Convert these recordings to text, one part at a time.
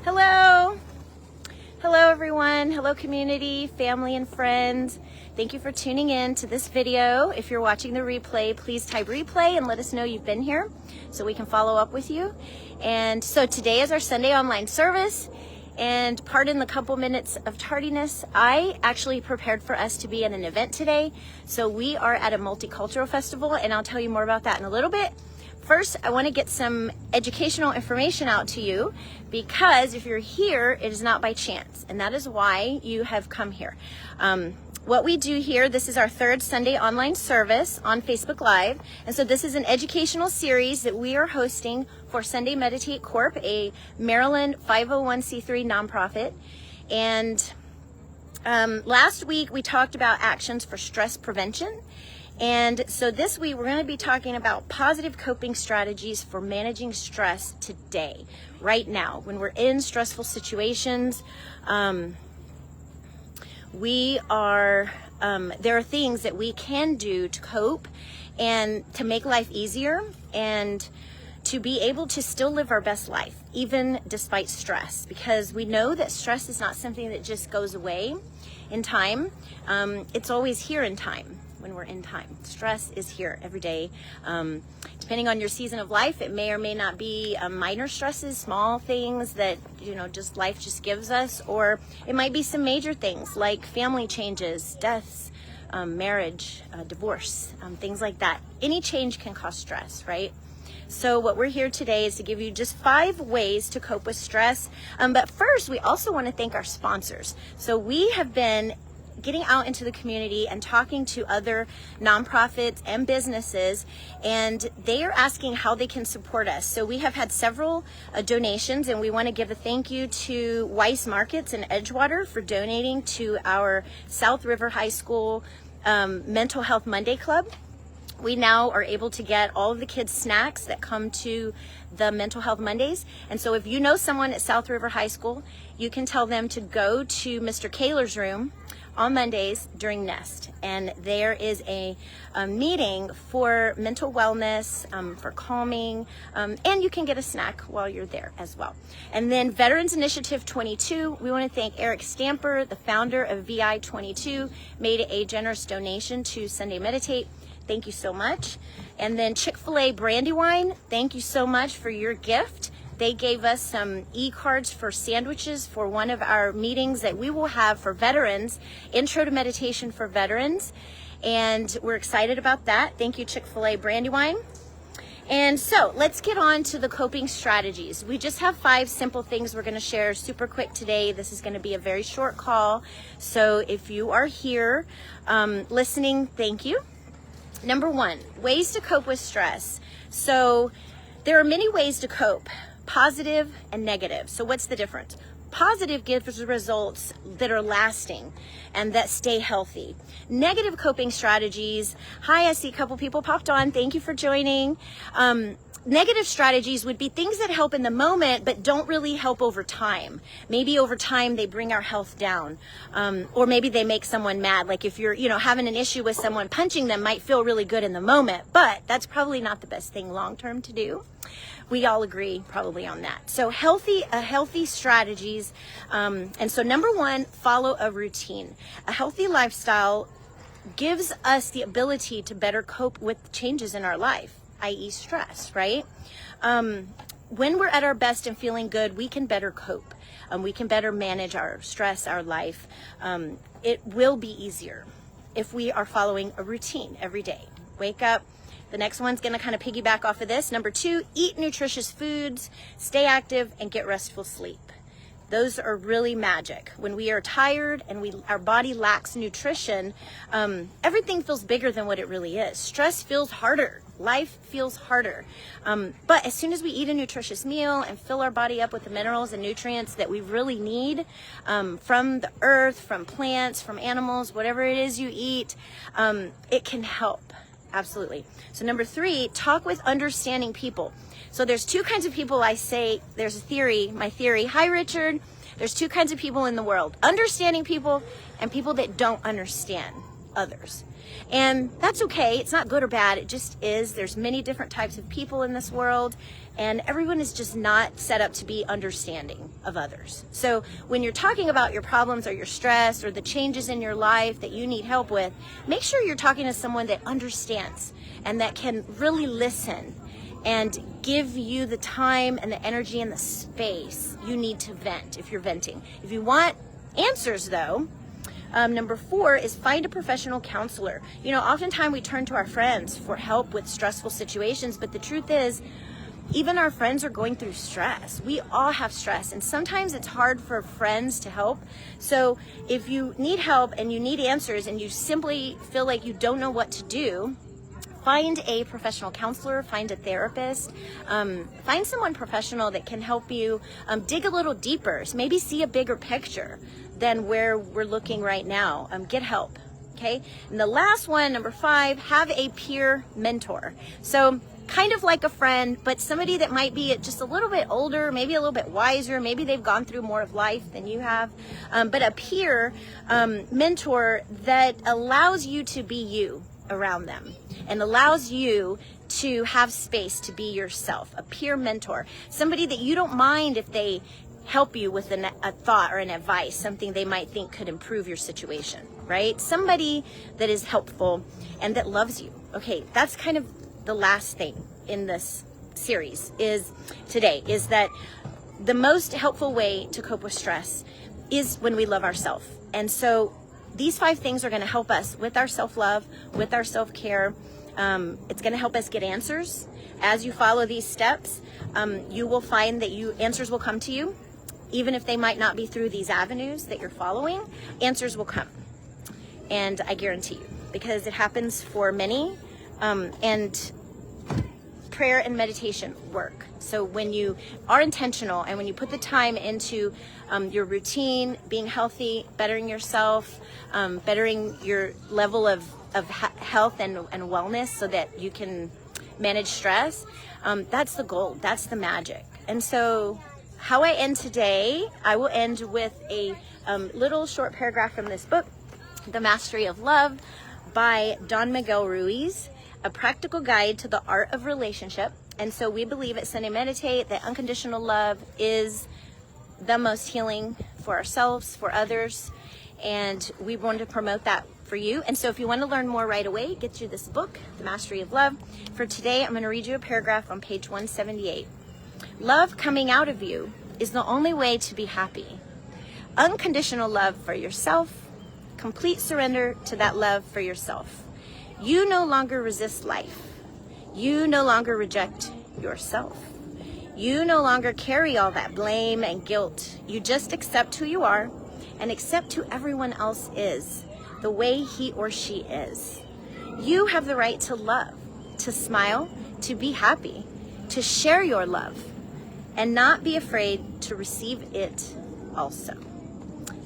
Hello. Hello everyone. Hello community, family and friends. Thank you for tuning in to this video. If you're watching the replay, please type replay and let us know you've been here so we can follow up with you. And so today is our Sunday online service, and pardon the couple minutes of tardiness. I actually prepared for us to be at an event today. So we are at a multicultural festival, and I'll tell you more about that in a little bit. First, I want to get some educational information out to you, because if you're here, it is not by chance, and that is why you have come here. What we do here, this is our third Sunday online service on Facebook Live, and so this is an educational series that we are hosting for Sunday Meditate Corp, a Maryland 501c3 nonprofit. And last week we talked about actions for stress prevention. And so this week we're going to be talking about positive coping strategies for managing stress today, right now, when we're in stressful situations. There are things that we can do to cope and to make life easier and to be able to still live our best life, even despite stress, because we know that stress is not something that just goes away in time. It's always here in time. When we're in time, stress is here every day. Depending on your season of life, it may or may not be minor stresses, small things that just life just gives us, or it might be some major things like family changes, deaths, marriage, divorce, things like that. Any change can cause stress, right? So what we're here today is to give you just 5 ways to cope with stress. But first, we also want to thank our sponsors. So we have been getting out into the community and talking to other nonprofits and businesses, and they are asking how they can support us. So we have had several donations, and we want to give a thank you to Weiss Markets in Edgewater for donating to our South River High School Mental Health Monday Club. We now are able to get all of the kids' snacks that come to the Mental Health Mondays. And so if you know someone at South River High School, you can tell them to go to Mr. Kaler's room on Mondays during Nest, and there is a meeting for mental wellness, for calming, and you can get a snack while you're there as well. And then Veterans Initiative 22, we want to thank Eric Stamper, the founder of VI 22, made a generous donation to Sunday Meditate. Thank you so much. And then Chick-fil-A Brandywine, thank you so much for your gift. They gave us some e-cards for sandwiches for one of our meetings that we will have for veterans, Intro to Meditation for Veterans. And we're excited about that. Thank you, Chick-fil-A Brandywine. And so let's get on to the coping strategies. We just have 5 simple things we're going to share super quick today. This is going to be a very short call. So if you are here listening, thank you. Number 1, ways to cope with stress. So there are many ways to cope. Positive and negative. So what's the difference? Positive gives results that are lasting and that stay healthy. Negative coping strategies. Hi, I see a couple people popped on. Thank you for joining. Negative strategies would be things that help in the moment but don't really help over time. Maybe over time they bring our health down, or maybe they make someone mad. Like if you're having an issue with someone, punching them might feel really good in the moment, but that's probably not the best thing long term to do. We all agree probably on that. So healthy strategies. And so number 1, follow a routine. A healthy lifestyle gives us the ability to better cope with changes in our life, i.e. stress, right? When we're at our best and feeling good, we can better cope. We can better manage our stress, our life. It will be easier if we are following a routine every day. Wake up. The next one's going to kind of piggyback off of this. Number 2, eat nutritious foods, stay active, and get restful sleep. Those are really magic. When we are tired and our body lacks nutrition, everything feels bigger than what it really is. Stress feels harder. Life feels harder. But as soon as we eat a nutritious meal and fill our body up with the minerals and nutrients that we really need from the earth, from plants, from animals, whatever it is you eat, it can help. Absolutely. So number 3, talk with understanding people. So there's 2 kinds of people. I say there's a theory, my theory. Hi, Richard. There's 2 kinds of people in the world: understanding people and people that don't understand. others. And that's okay. It's not good or bad. It just is. There's many different types of people in this world, and everyone is just not set up to be understanding of others. So when you're talking about your problems or your stress or the changes in your life that you need help with, make sure you're talking to someone that understands and that can really listen and give you the time and the energy and the space you need to vent if you're venting. If you want answers though, number 4 is find a professional counselor. You know, oftentimes we turn to our friends for help with stressful situations, but the truth is, even our friends are going through stress. We all have stress, and sometimes it's hard for friends to help. So if you need help and you need answers and you simply feel like you don't know what to do, find a professional counselor, find a therapist, find someone professional that can help you dig a little deeper, so maybe see a bigger picture than where we're looking right now. Get help, okay? And the last one, number 5, have a peer mentor. So kind of like a friend, but somebody that might be just a little bit older, maybe a little bit wiser, maybe they've gone through more of life than you have, but a peer mentor that allows you to be you around them and allows you to have space to be yourself. A peer mentor, somebody that you don't mind if they help you with a thought or an advice, something they might think could improve your situation, right? Somebody that is helpful and that loves you. Okay, that's kind of the last thing in this series is that the most helpful way to cope with stress is when we love ourselves. And so these 5 things are going to help us with our self-love, with our self-care. It's going to help us get answers. As you follow these steps, you will find that answers will come to you. Even if they might not be through these avenues that you're following, answers will come. And I guarantee you, because it happens for many, and prayer and meditation work. So when you are intentional and when you put the time into your routine, being healthy, bettering yourself, bettering your level of health and wellness so that you can manage stress, that's the goal, that's the magic. And so how I end today, I will end with a little short paragraph from this book, The Mastery of Love by Don Miguel Ruiz, a practical guide to the art of relationship. And so we believe at Sunday Meditate that unconditional love is the most healing for ourselves, for others, and we want to promote that for you. And so if you want to learn more right away, get you this book, The Mastery of Love. For today, I'm going to read you a paragraph on page 178. Love coming out of you is the only way to be happy. Unconditional love for yourself, complete surrender to that love for yourself. You no longer resist life. You no longer reject yourself. You no longer carry all that blame and guilt. You just accept who you are and accept who everyone else is, the way he or she is. You have the right to love, to smile, to be happy, to share your love, and not be afraid to receive it also.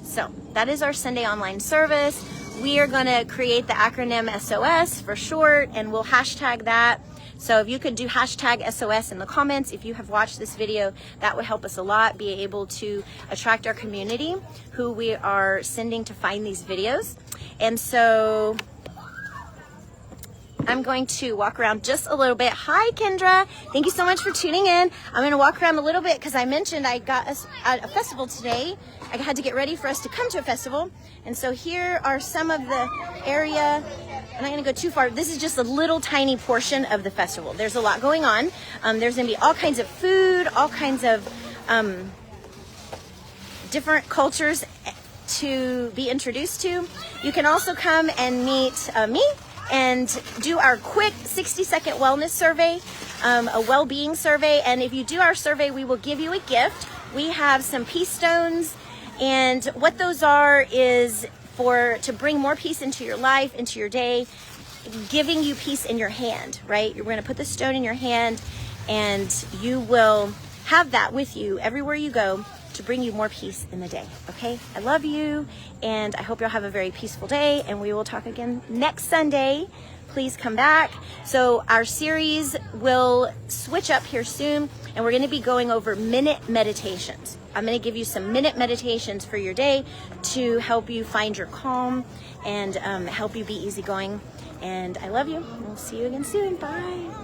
So that is our Sunday online service. We are going to create the acronym SOS for short, and we'll hashtag that. So if you could do hashtag SOS in the comments, if you have watched this video, that would help us a lot, be able to attract our community who we are sending to find these videos. And so I'm going to walk around just a little bit. Hi, Kendra. Thank you so much for tuning in. I'm going to walk around a little bit because I mentioned I got us at a festival today. I had to get ready for us to come to a festival. And so here are some of the area. I'm not going to go too far. This is just a little tiny portion of the festival. There's a lot going on. There's going to be all kinds of food, all kinds of different cultures to be introduced to. You can also come and meet me and do our quick 60-second wellness survey, a well-being survey. And if you do our survey, we will give you a gift. We have some peace stones, and what those are is to bring more peace into your life, into your day, giving you peace in your hand, right? You're going to put the stone in your hand, and you will have that with you everywhere you go to bring you more peace in the day, okay? I love you, and I hope you'll have a very peaceful day, and we will talk again next Sunday. please come back. So our series will switch up here soon, and we're going to be going over minute meditations. I'm going to give you some minute meditations for your day to help you find your calm and help you be easygoing. And I love you. We'll see you again soon. Bye.